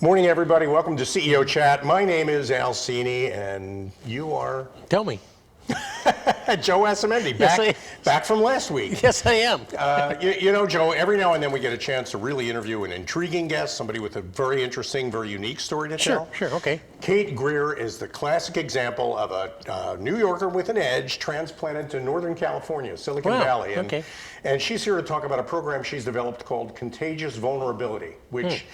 Morning, everybody. Welcome to CEO Chat. My name is Al Cini, and you are Tell me. Joe Asamendi, back from last week. Yes, I am. You know, Joe, every now and then we get a chance to really interview an intriguing guest, somebody with a very interesting, very unique story to tell. Sure, okay. Kate Greer is the classic example of a New Yorker with an edge transplanted to Northern California, Silicon Valley. And she's here to talk about a program she's developed called Contagious Vulnerability, which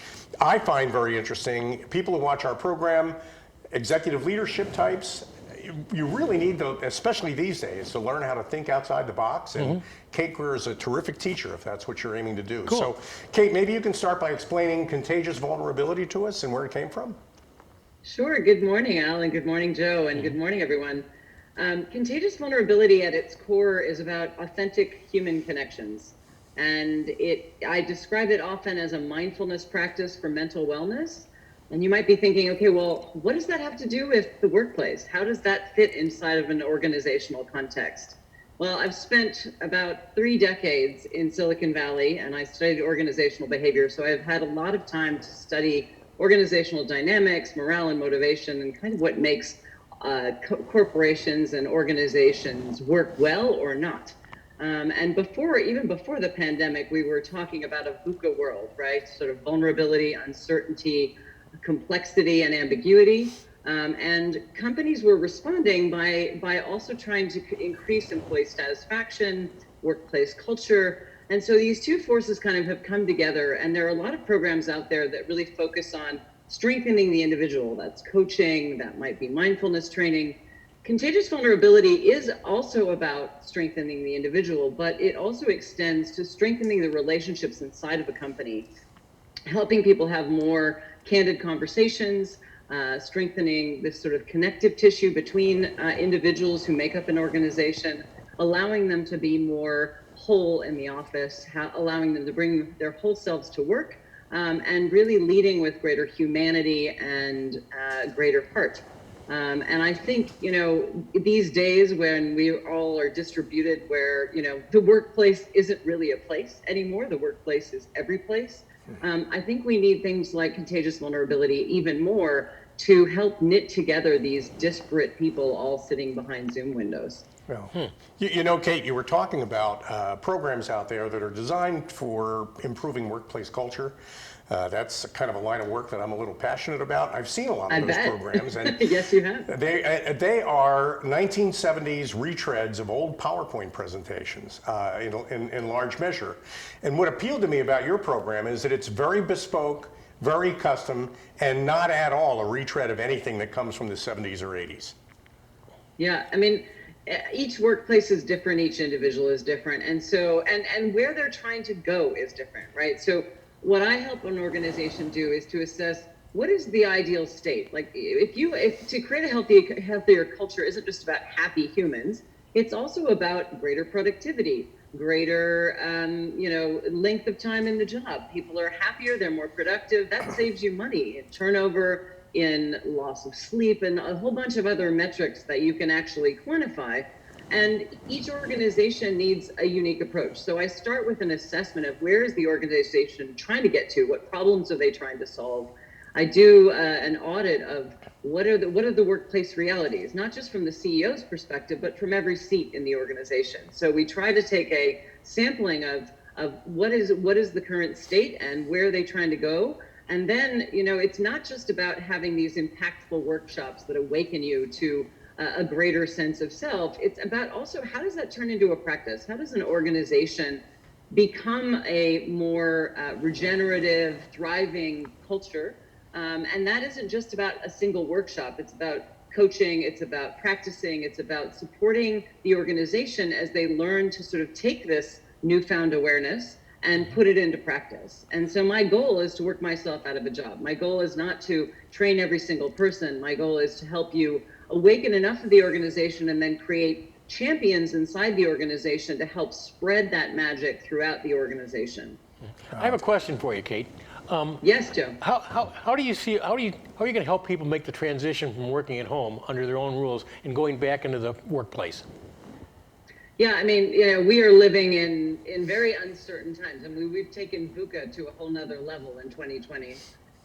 I find very interesting. People who watch our program, executive leadership types, you really need to, especially these days, to learn how to think outside the box. And Kate Greer is a terrific teacher if that's what you're aiming to do. Cool. So, Kate, maybe you can start by explaining contagious vulnerability to us and where it came from. Sure. Good morning, Al, and good morning, Joe, and good morning, everyone. Contagious vulnerability at its core is about authentic human connections. And I describe it often as a mindfulness practice for mental wellness. And you might be thinking, okay, well, what does that have to do with the workplace? How does that fit inside of an organizational context? Well, I've spent about 3 decades in Silicon Valley, and I studied organizational behavior. So I've had a lot of time to study organizational dynamics, morale and motivation, and kind of what makes corporations and organizations work well or not. And even before the pandemic, we were talking about a VUCA world, right? Sort of vulnerability, uncertainty, complexity, and ambiguity. And companies were responding by also trying to increase employee satisfaction, workplace culture. And so these two forces kind of have come together, and there are a lot of programs out there that really focus on strengthening the individual. That's coaching, that might be mindfulness training. Contagious vulnerability is also about strengthening the individual, but it also extends to strengthening the relationships inside of a company, helping people have more candid conversations, strengthening this sort of connective tissue between individuals who make up an organization, allowing them to be more whole in the office, allowing them to bring their whole selves to work, and really leading with greater humanity and greater heart. And I think, you know, these days when we all are distributed where, you know, the workplace isn't really a place anymore, the workplace is every place. I think we need things like contagious vulnerability even more to help knit together these disparate people all sitting behind Zoom windows. Well, you know, Kate, you were talking about programs out there that are designed for improving workplace culture. That's kind of a line of work that I'm a little passionate about. I've seen a lot of those programs. And yes, you have. They are 1970s retreads of old PowerPoint presentations in large measure. And what appealed to me about your program is that it's very bespoke, very custom, and not at all a retread of anything that comes from the 70s or 80s. Yeah, I mean, each workplace is different, each individual is different. And so, and where they're trying to go is different, right? So what I help an organization do is to assess what is the ideal state. Like if to create a healthier culture isn't just about happy humans, it's also about greater productivity, greater length of time in the job. People are happier, they're more productive. That saves you money in turnover, in loss of sleep, and a whole bunch of other metrics that you can actually quantify. And each organization needs a unique approach. So I start with an assessment of where is the organization trying to get to, what problems are they trying to solve. I do an audit of what are the workplace realities, not just from the CEO's perspective, but from every seat in the organization. So we try to take a sampling of what is the current state and where are they trying to go. And then, you know, it's not just about having these impactful workshops that awaken you to a greater sense of self. It's about also how does that turn into a practice? How does an organization become a more regenerative, thriving culture? And that isn't just about a single workshop. It's about coaching, it's about practicing, it's about supporting the organization as they learn to sort of take this newfound awareness and put it into practice. And so my goal is to work myself out of a job. My goal is not to train every single person. My goal is to help you awaken enough of the organization and then create champions inside the organization to help spread that magic throughout the organization. I have a question for you, Kate. Yes, Joe. How are you going to help people make the transition from working at home under their own rules and going back into the workplace? Yeah, I mean, you know, we are living in very uncertain times. I mean, we've taken VUCA to a whole nother level in 2020.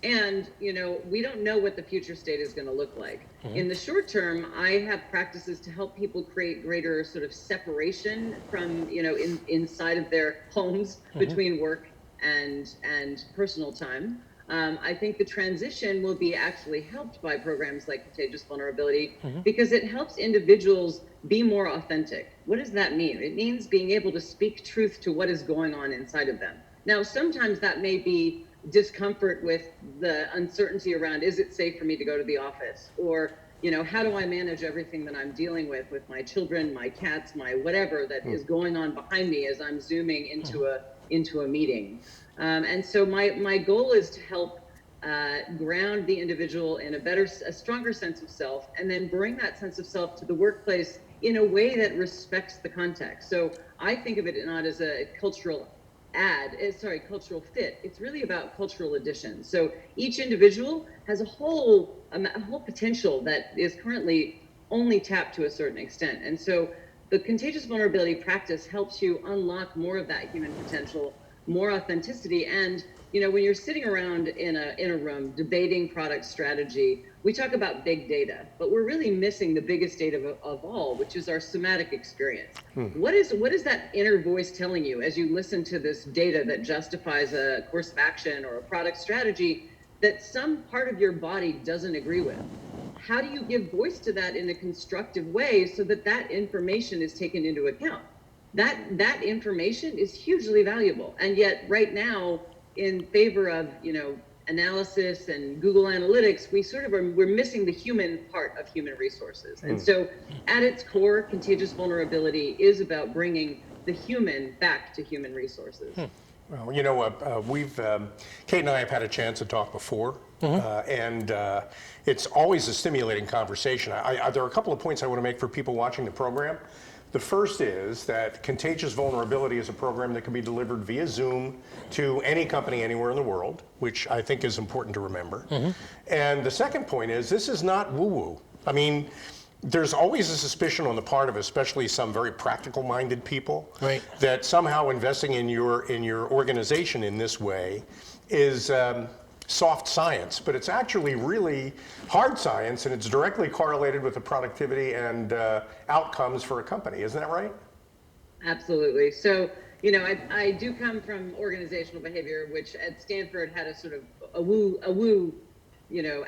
And, we don't know what the future state is going to look like. In the short term, I have practices to help people create greater sort of separation from, inside of their homes between work and personal time. I think the transition will be actually helped by programs like Contagious Vulnerability because it helps individuals be more authentic. What does that mean? It means being able to speak truth to what is going on inside of them. Now, sometimes that may be discomfort with the uncertainty around, is it safe for me to go to the office? Or, how do I manage everything that I'm dealing with my children, my cats, my whatever that is going on behind me as I'm zooming into a meeting. And so my goal is to help ground the individual in a stronger sense of self, and then bring that sense of self to the workplace in a way that respects the context. So I think of it not as a cultural fit. It's really about cultural addition. So each individual has a whole potential that is currently only tapped to a certain extent. And so the contagious vulnerability practice helps you unlock more of that human potential, more authenticity. And when you're sitting around in a room debating product strategy, we talk about big data, but we're really missing the biggest data of all, which is our somatic experience. What is that inner voice telling you as you listen to this data that justifies a course of action or a product strategy that some part of your body doesn't agree with? How do you give voice to that in a constructive way so that information is taken into account? That information is hugely valuable. And yet right now, in favor of, analysis and Google Analytics, we're missing the human part of human resources. And so at its core, contagious vulnerability is about bringing the human back to human resources. Well, Kate and I have had a chance to talk before, and it's always a stimulating conversation. There are a couple of points I want to make for people watching the program. The first is that Contagious Vulnerability is a program that can be delivered via Zoom to any company anywhere in the world, which I think is important to remember. And the second point is this is not woo-woo. I mean, there's always a suspicion on the part of especially some very practical-minded people that somehow investing in your organization in this way is soft science, but it's actually really hard science, and it's directly correlated with the productivity and outcomes for a company. Isn't that right? Absolutely. So, I do come from organizational behavior, which at Stanford had a sort of a woo,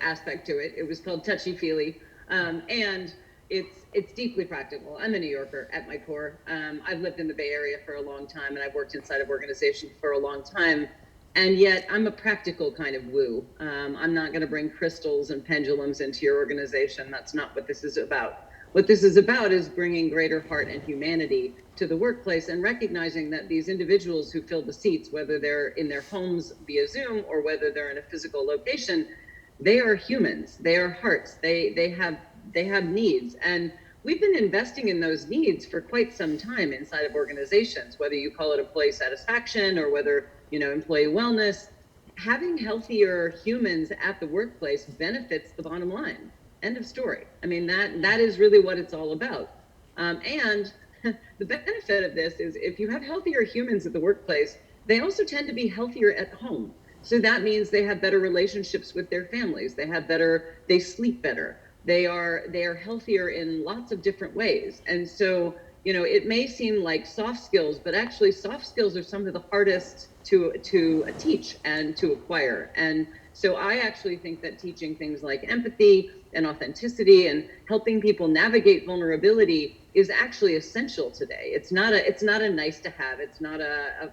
aspect to it. It was called touchy-feely, and it's deeply practical. I'm a New Yorker at my core. I've lived in the Bay Area for a long time, and I've worked inside of organizations for a long time. And yet I'm a practical kind of woo. I'm not going to bring crystals and pendulums into your organization. That's not what this is about. What this is about is bringing greater heart and humanity to the workplace and recognizing that these individuals who fill the seats, whether they're in their homes via Zoom or whether they're in a physical location, they are humans. They are hearts. They have needs. And we've been investing in those needs for quite some time inside of organizations, whether you call it employee satisfaction or whether employee wellness. Having healthier humans at the workplace benefits the bottom line. End of story. I mean, that is really what it's all about. And the benefit of this is if you have healthier humans at the workplace, they also tend to be healthier at home. So that means they have better relationships with their families. They sleep better. They are healthier in lots of different ways. And so, it may seem like soft skills, but actually soft skills are some of the hardest to teach and to acquire. And so I actually think that teaching things like empathy and authenticity and helping people navigate vulnerability is actually essential today. It's not a nice to have. It's not a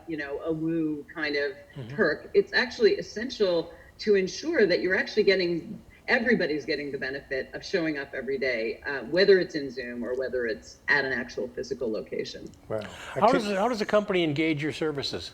woo kind of perk. It's actually essential to ensure that you're actually everybody's getting the benefit of showing up every day, whether it's in Zoom or whether it's at an actual physical location. Wow. How does a company engage your services?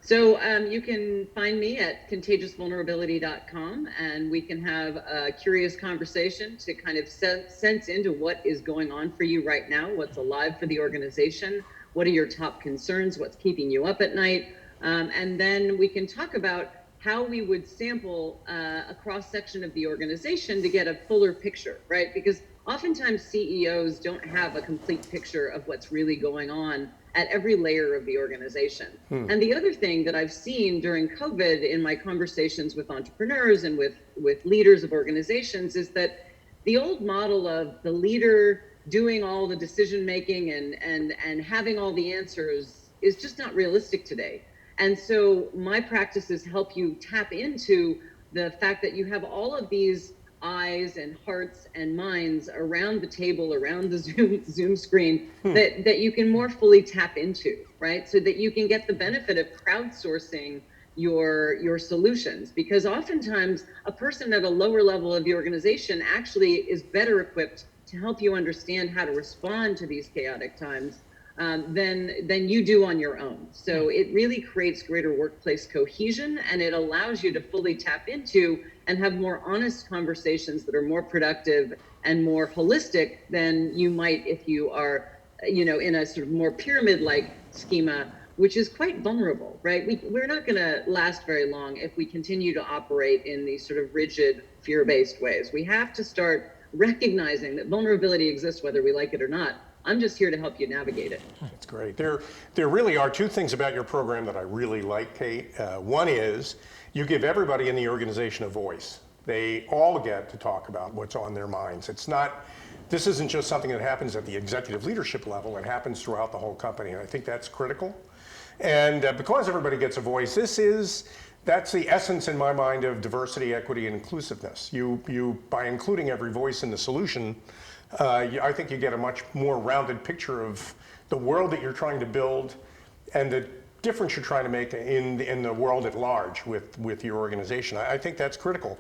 So you can find me at contagiousvulnerability.com, and we can have a curious conversation to kind of sense into what is going on for you right now, what's alive for the organization, what are your top concerns, what's keeping you up at night, and then we can talk about how we would sample a cross-section of the organization to get a fuller picture, right? Because oftentimes CEOs don't have a complete picture of what's really going on at every layer of the organization. And the other thing that I've seen during COVID in my conversations with entrepreneurs and with leaders of organizations is that the old model of the leader doing all the decision making and having all the answers is just not realistic today. And so my practices help you tap into the fact that you have all of these eyes and hearts and minds around the table, around the Zoom screen that you can more fully tap into, right? So that you can get the benefit of crowdsourcing your solutions, because oftentimes a person at a lower level of the organization actually is better equipped to help you understand how to respond to these chaotic times than you do on your own. So it really creates greater workplace cohesion, and it allows you to fully tap into and have more honest conversations that are more productive and more holistic than you might if you are, in a sort of more pyramid-like schema, which is quite vulnerable, right? We're not going to last very long if we continue to operate in these sort of rigid, fear-based ways. We have to start recognizing that vulnerability exists whether we like it or not. I'm just here to help you navigate it. That's great. There really are two things about your program that I really like, Kate. One is you give everybody in the organization a voice. They all get to talk about what's on their minds. This isn't just something that happens at the executive leadership level. It happens throughout the whole company, and I think that's critical. And because everybody gets a voice, that's the essence in my mind of diversity, equity, and inclusiveness. You by including every voice in the solution, I think you get a much more rounded picture of the world that you're trying to build and the difference you're trying to make in the world at large with your organization. I think that's critical.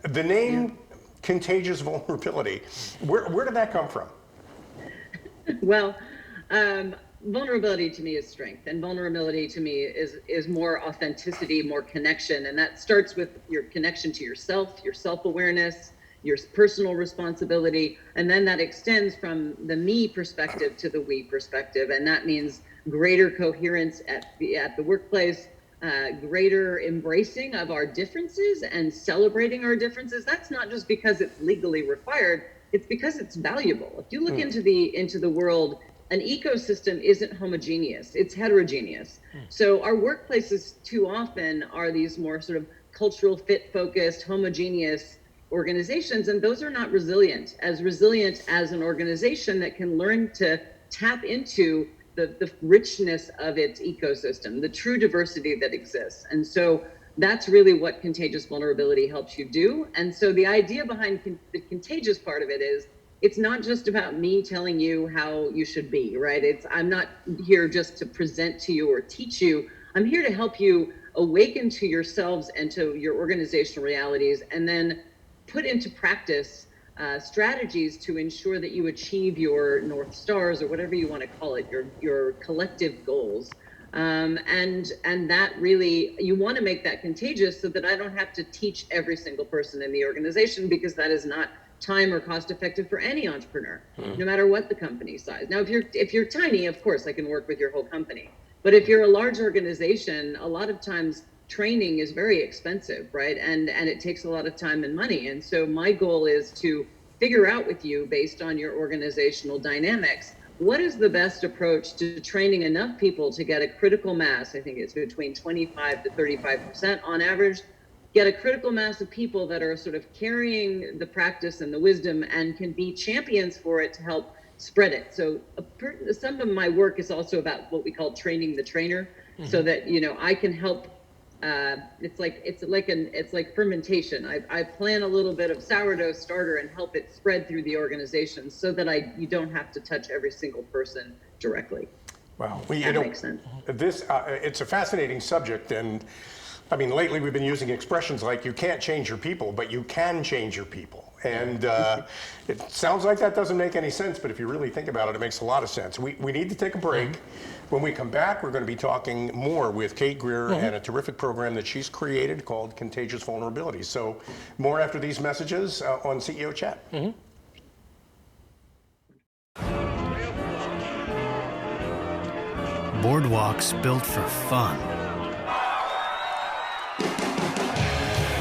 The name Contagious Vulnerability, where did that come from? Well, vulnerability to me is strength, and vulnerability to me is more authenticity, more connection, and that starts with your connection to yourself, your self-awareness, your personal responsibility, and then that extends from the me perspective to the we perspective, and that means greater coherence at the workplace, greater embracing of our differences and celebrating our differences. That's not just because it's legally required, it's because it's valuable. If you look into the world, an ecosystem isn't homogeneous, it's heterogeneous. So our workplaces too often are these more sort of cultural fit focused, homogeneous organizations, and those are not resilient as an organization that can learn to tap into the richness of its ecosystem, the true diversity that exists. And so that's really what Contagious Vulnerability helps you do. And so the idea behind the contagious part of it is, it's not just about me telling you how you should be, right? I'm not here just to present to you or teach you. I'm here to help you awaken to yourselves and to your organizational realities, and then put into practice strategies to ensure that you achieve your North Stars, or whatever you want to call it, your collective goals. And that really, you want to make that contagious so that I don't have to teach every single person in the organization, because that is not time or cost effective for any entrepreneur, no matter what the company size. Now, if you're tiny, of course, I can work with your whole company. But if you're a large organization, a lot of times training is very expensive, right? And it takes a lot of time and money. And so my goal is to figure out with you, based on your organizational dynamics, what is the best approach to training enough people to get a critical mass? I think it's between 25 to 35% on average. Get a critical mass of people that are sort of carrying the practice and the wisdom and can be champions for it to help spread it. So some of my work is also about what we call training the trainer, so that I can help. It's like fermentation. I plan a little bit of sourdough starter and help it spread through the organization, so that you don't have to touch every single person directly. Wow, that makes sense. It's a fascinating subject, and I mean, lately we've been using expressions like "you can't change your people, but you can change your people." And it sounds like that doesn't make any sense, but if you really think about it, it makes a lot of sense. We need to take a break. When we come back, we're going to be talking more with Kate Greer and a terrific program that she's created called Contagious Vulnerability. So more after these messages on CEO Chat. Boardwalks built for fun.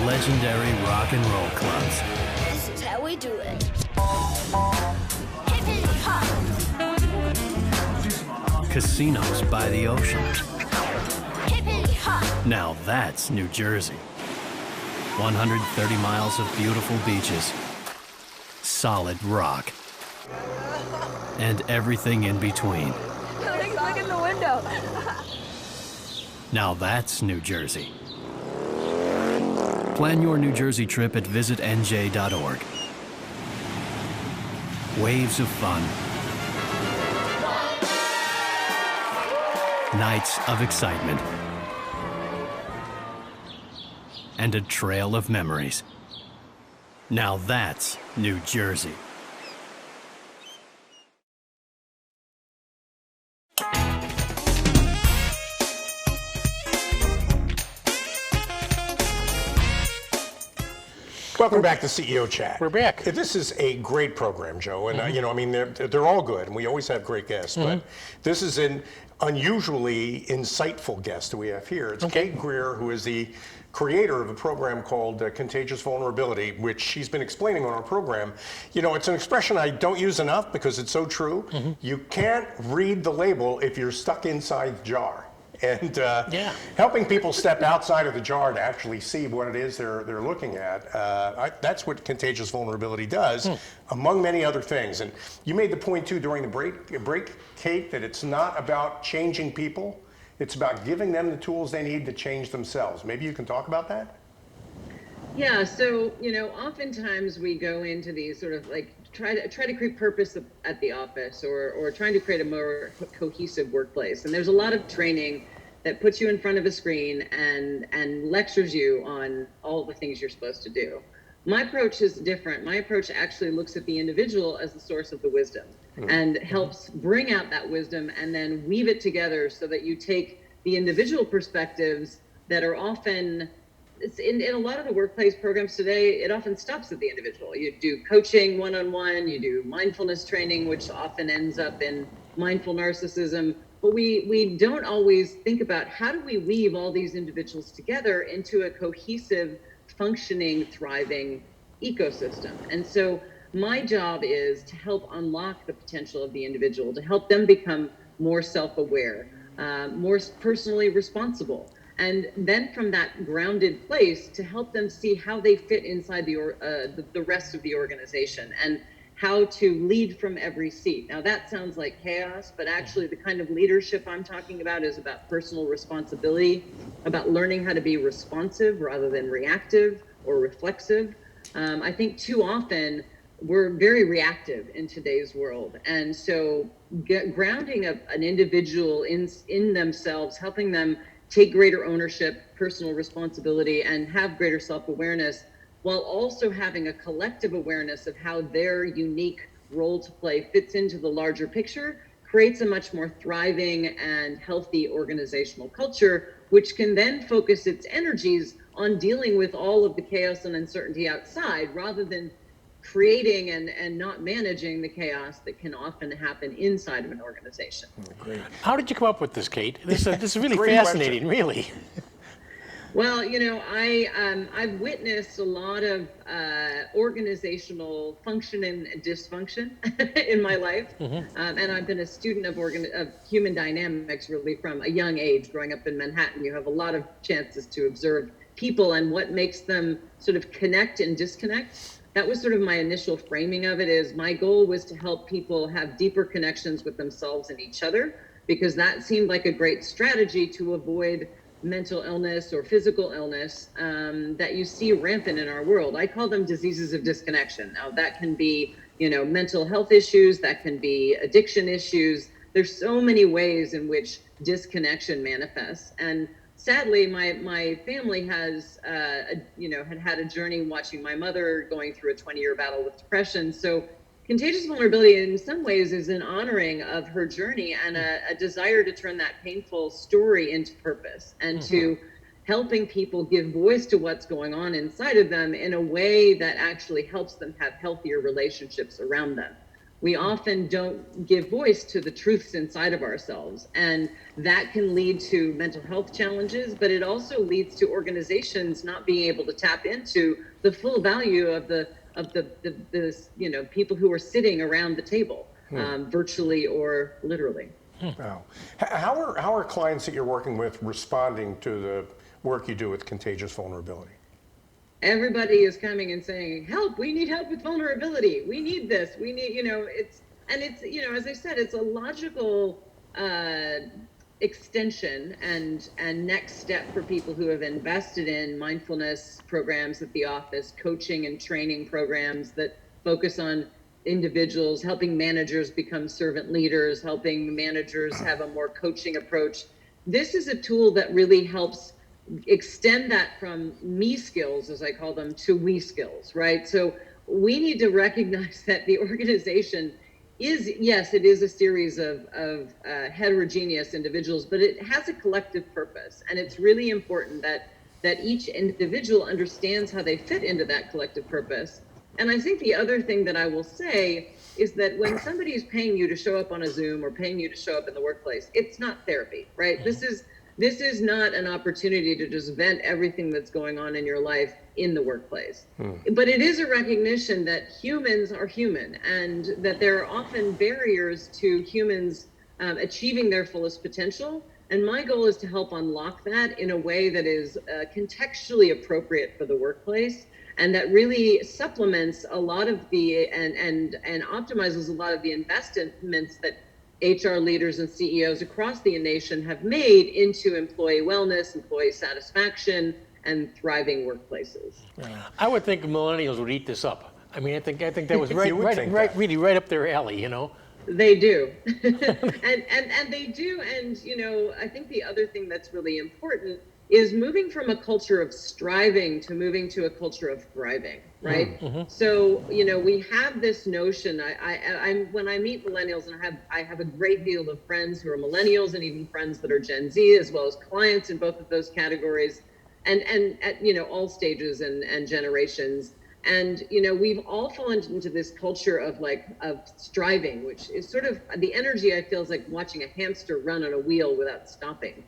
legendary rock and roll clubs. This is how we do it. Hip hop. Casinos by the ocean. Hip hop. Now that's New Jersey. 130 miles of beautiful beaches, solid rock, and everything in between. Look in the window. Now that's New Jersey. Plan your New Jersey trip at visitnj.org. Waves of fun. Nights of excitement. And a trail of memories. Now that's New Jersey. Welcome back to CEO Chat. We're back. This is a great program, Joe, and you know, I mean, they're all good, and we always have great guests. But this is an unusually insightful guest that we have here. It's Kate Greer, who is the creator of a program called Contagious Vulnerability, which she's been explaining on our program. You know, it's an expression I don't use enough because it's so true. You can't read the label if you're stuck inside the jar. And helping people step outside of the jar to actually see what it is they're looking at, that's what Contagious Vulnerability does, among many other things. And you made the point, too, during the break, Kate, that it's not about changing people. It's about giving them the tools they need to change themselves. Maybe you can talk about that? Yeah, so, you know, oftentimes we go into these sort of like try to create purpose at the office or trying to create a more cohesive workplace. And there's a lot of training that puts you in front of a screen and lectures you on all the things you're supposed to do. My approach is different. My approach actually looks at the individual as the source of the wisdom and helps bring out that wisdom and then weave it together so that you take the individual perspectives that are often, in a lot of the workplace programs today, it often stops at the individual. You do coaching one-on-one, you do mindfulness training, which often ends up in mindful narcissism. But we don't always think about how do we weave all these individuals together into a cohesive, functioning, thriving ecosystem. And so my job is to help unlock the potential of the individual, to help them become more self-aware, more personally responsible. And then from that grounded place to help them see how they fit inside the rest of the organization and how to lead from every seat. Now that sounds like chaos, but actually the kind of leadership I'm talking about is about personal responsibility, about learning how to be responsive rather than reactive or reflexive. I think too often we're very reactive in today's world. And so grounding an individual in themselves, helping them take greater ownership, personal responsibility, and have greater self-awareness, while also having a collective awareness of how their unique role to play fits into the larger picture, creates a much more thriving and healthy organizational culture, which can then focus its energies on dealing with all of the chaos and uncertainty outside, rather than creating and not managing the chaos that can often happen inside of an organization. Great. How did you come up with this, Kate? This is really Great fascinating, really. Well, you know, I've witnessed a lot of organizational function and dysfunction in my life, and I've been a student of human dynamics really from a young age. Growing up in Manhattan, you have a lot of chances to observe people and what makes them sort of connect and disconnect. That was sort of my initial framing of it. Is my goal was to help people have deeper connections with themselves and each other, because that seemed like a great strategy to avoid mental illness or physical illness that you see rampant in our world. I call them diseases of disconnection. Now that can be, you know, mental health issues, that can be addiction issues. There's so many ways in which disconnection manifests. And sadly, my family has, had a journey watching my mother going through a 20-year battle with depression. So Contagious Vulnerability in some ways is an honoring of her journey and a desire to turn that painful story into purpose and to helping people give voice to what's going on inside of them in a way that actually helps them have healthier relationships around them. we often don't give voice to the truths inside of ourselves. And that can lead to mental health challenges, but it also leads to organizations not being able to tap into the full value of the people who are sitting around the table, virtually or literally. Wow. How are clients that you're working with responding to the work you do with contagious vulnerability? Everybody is coming and saying, help, we need help with vulnerability. We need this. We need, it's, as I said, it's a logical extension and next step for people who have invested in mindfulness programs at the office, coaching and training programs that focus on individuals, helping managers become servant leaders, helping managers have a more coaching approach. This is a tool that really helps extend that from me skills, as I call them, to we skills, right? So we need to recognize that the organization is, yes, it is a series of heterogeneous individuals, but it has a collective purpose. And it's really important that each individual understands how they fit into that collective purpose. And I think the other thing that I will say is that when somebody is paying you to show up on a Zoom or paying you to show up in the workplace, it's not therapy, right? This is not an opportunity to just vent everything that's going on in your life in the workplace. But it is a recognition that humans are human and that there are often barriers to humans achieving their fullest potential. And my goal is to help unlock that in a way that is contextually appropriate for the workplace, and that really supplements a lot of the and optimizes a lot of the investments that HR leaders and CEOs across the nation have made into employee wellness, employee satisfaction, and thriving workplaces. I would think millennials would eat this up. I mean, I think that was really right up their alley, They do, and they do, and I think the other thing that's really important is moving from a culture of striving to moving to a culture of thriving, right? So, we have this notion, I when I meet millennials, and I have a great deal of friends who are millennials and even friends that are Gen Z, as well as clients in both of those categories, and at, all stages and generations. And, we've all fallen into this culture of striving, which is sort of the energy I feel is like watching a hamster run on a wheel without stopping.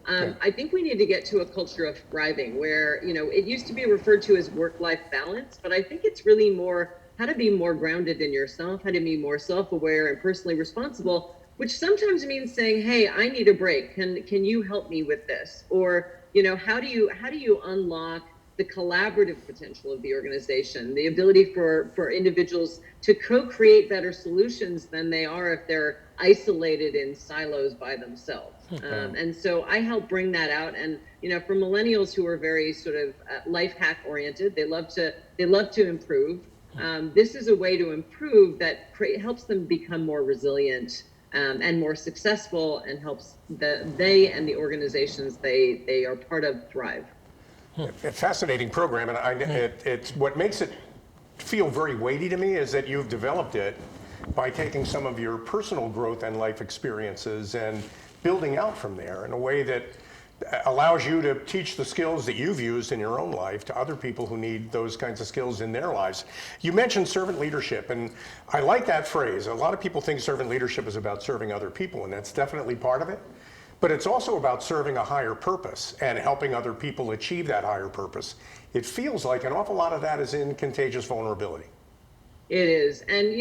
I think we need to get to a culture of thriving where, it used to be referred to as work-life balance, but I think it's really more how to be more grounded in yourself, how to be more self-aware and personally responsible, which sometimes means saying, hey, I need a break. Can you help me with this? Or, how do you unlock the collaborative potential of the organization, the ability for individuals to co-create better solutions than they are if they're isolated in silos by themselves. And so I help bring that out. And, for millennials who are very sort of life hack oriented, they love to improve. This is a way to improve that helps them become more resilient and more successful, and helps they and the organizations they are part of thrive. A fascinating program, and it's what makes it feel very weighty to me is that you've developed it by taking some of your personal growth and life experiences and building out from there in a way that allows you to teach the skills that you've used in your own life to other people who need those kinds of skills in their lives. You mentioned servant leadership, and I like that phrase. A lot of people think servant leadership is about serving other people, and that's definitely part of it. But it's also about serving a higher purpose and helping other people achieve that higher purpose. It feels like an awful lot of that is in contagious vulnerability. It is. And,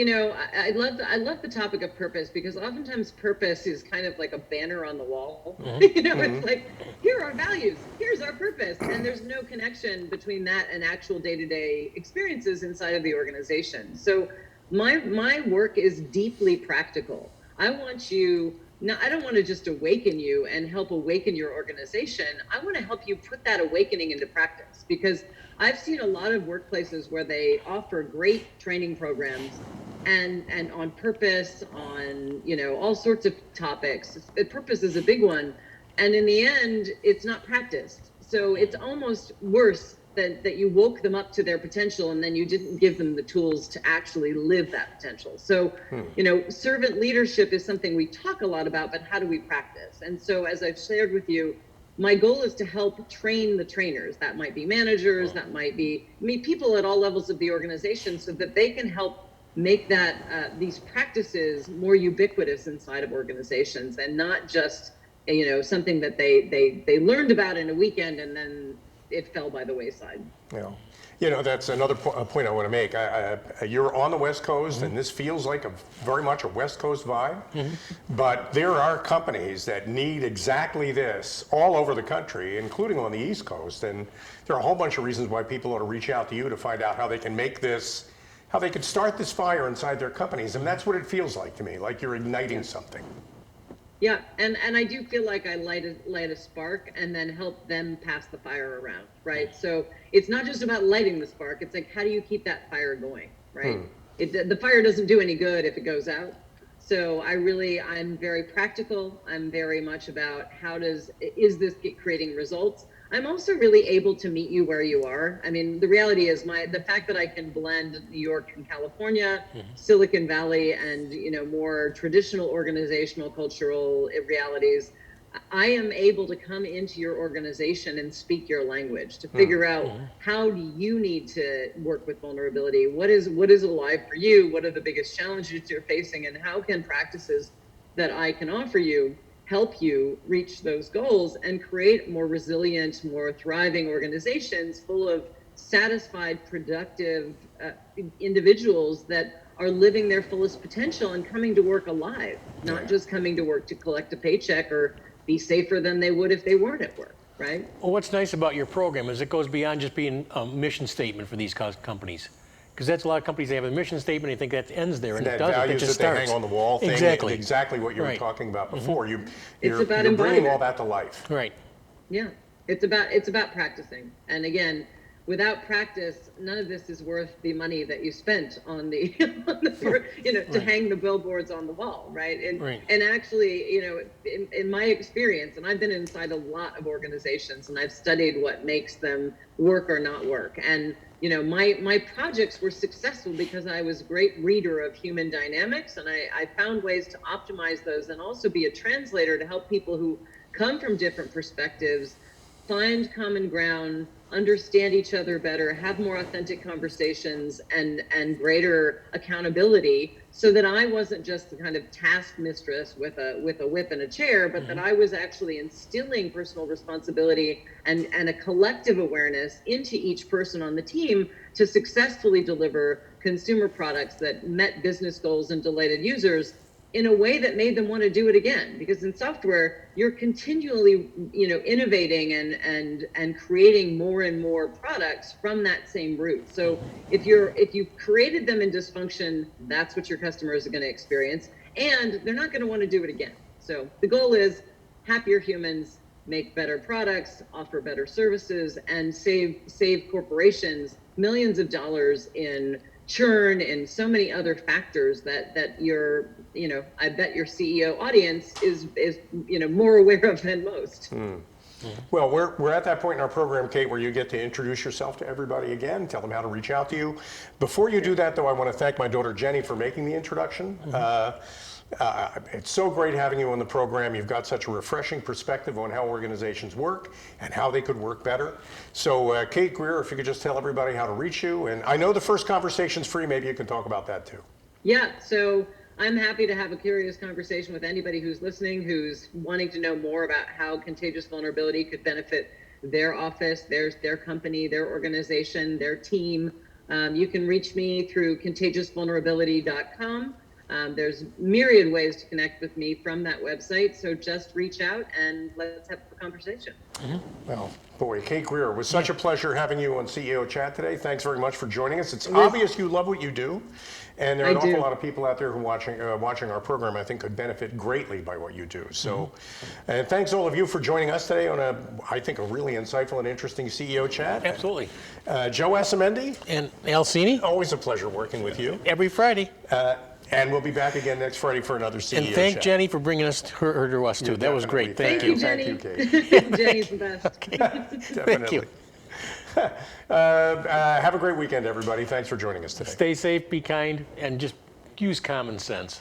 I love the topic of purpose, because oftentimes purpose is kind of like a banner on the wall. It's like, here are our values, here's our purpose. And there's no connection between that and actual day-to-day experiences inside of the organization. So my work is deeply practical. I don't want to just awaken you and help awaken your organization. I want to help you put that awakening into practice, because I've seen a lot of workplaces where they offer great training programs and on purpose, on, all sorts of topics. Purpose is a big one. And in the end, it's not practiced. So it's almost worse that you woke them up to their potential and then you didn't give them the tools to actually live that potential. So, servant leadership is something we talk a lot about, but how do we practice? And so, as I've shared with you, my goal is to help train the trainers. That might be managers, that might be people at all levels of the organization, so that they can help make that these practices more ubiquitous inside of organizations, and not just something that they learned about in a weekend and then it fell by the wayside. Yeah. That's another point I want to make. You're on the West Coast, and this feels like very much a West Coast vibe. But there are companies that need exactly this all over the country, including on the East Coast. And there are a whole bunch of reasons why people ought to reach out to you to find out how they can make this, how they could start this fire inside their companies. And that's what it feels like to me, like you're igniting something. Yeah, and I do feel like I light a spark and then help them pass the fire around, right? So it's not just about lighting the spark. It's like, how do you keep that fire going, right? The fire doesn't do any good if it goes out. So I'm very practical. I'm very much about is this creating results? I'm also really able to meet you where you are. I mean, the reality is the fact that I can blend New York and California, Silicon Valley, and more traditional organizational cultural realities. I am able to come into your organization and speak your language to figure out how do you need to work with vulnerability? What is alive for you? What are the biggest challenges you're facing? And how can practices that I can offer you help you reach those goals and create more resilient, more thriving organizations full of satisfied, productive individuals that are living their fullest potential and coming to work alive, not just coming to work to collect a paycheck or be safer than they would if they weren't at work, right? Well, what's nice about your program is it goes beyond just being a mission statement for these companies. Because that's a lot of companies, they have a mission statement, and they think that ends there, and it doesn't. Values it just that starts. they hang on the wall thing, exactly what you were talking about before. You're bringing all that to life. Right. Yeah, it's about practicing. And again, without practice, none of this is worth the money that you spent on to hang the billboards on the wall, right? And actually, in my experience, and I've been inside a lot of organizations, and I've studied what makes them work or not work. And my projects were successful because I was a great reader of human dynamics, and I found ways to optimize those and also be a translator to help people who come from different perspectives find common ground, understand each other better, have more authentic conversations, and greater accountability, so that I wasn't just the kind of task mistress with a whip and a chair, but that I was actually instilling personal responsibility and a collective awareness into each person on the team to successfully deliver consumer products that met business goals and delighted users in a way that made them want to do it again. Because in software, you're continually, innovating and creating more and more products from that same root. So if you've created them in dysfunction, that's what your customers are going to experience, and they're not going to want to do it again. So the goal is happier humans make better products, offer better services, and save corporations millions of dollars in churn and so many other factors that your I bet your CEO audience is more aware of than most. Well, we're at that point in our program, Kate, where you get to introduce yourself to everybody again, tell them how to reach out to you. Before you do that, though, I want to thank my daughter Jenny for making the introduction. It's so great having you on the program. You've got such a refreshing perspective on how organizations work and how they could work better. So Kate Greer, if you could just tell everybody how to reach you. And I know the first conversation's free. Maybe you can talk about that too. Yeah, so I'm happy to have a curious conversation with anybody who's listening, who's wanting to know more about how contagious vulnerability could benefit their office, their company, their organization, their team. You can reach me through contagiousvulnerability.com. There's myriad ways to connect with me from that website, so just reach out and let's have a conversation. Well, boy, Kate Greer, it was such a pleasure having you on CEO Chat today. Thanks very much for joining us. It's obvious you love what you do, and there are an awful lot of people out there who are watching our program, I think, could benefit greatly by what you do. So, and thanks all of you for joining us today on I think, a really insightful and interesting CEO Chat. Absolutely. Joe Asamendi. And Alcini. Always a pleasure working with you. Every Friday. And we'll be back again next Friday for another CEO And thank Chat. Jenny for bringing us her to us too. That was great. Thank you, you. Jenny. Thank you, Kate. Jenny's the best. Thank you. Have a great weekend, everybody. Thanks for joining us today. Stay safe, be kind, and just use common sense.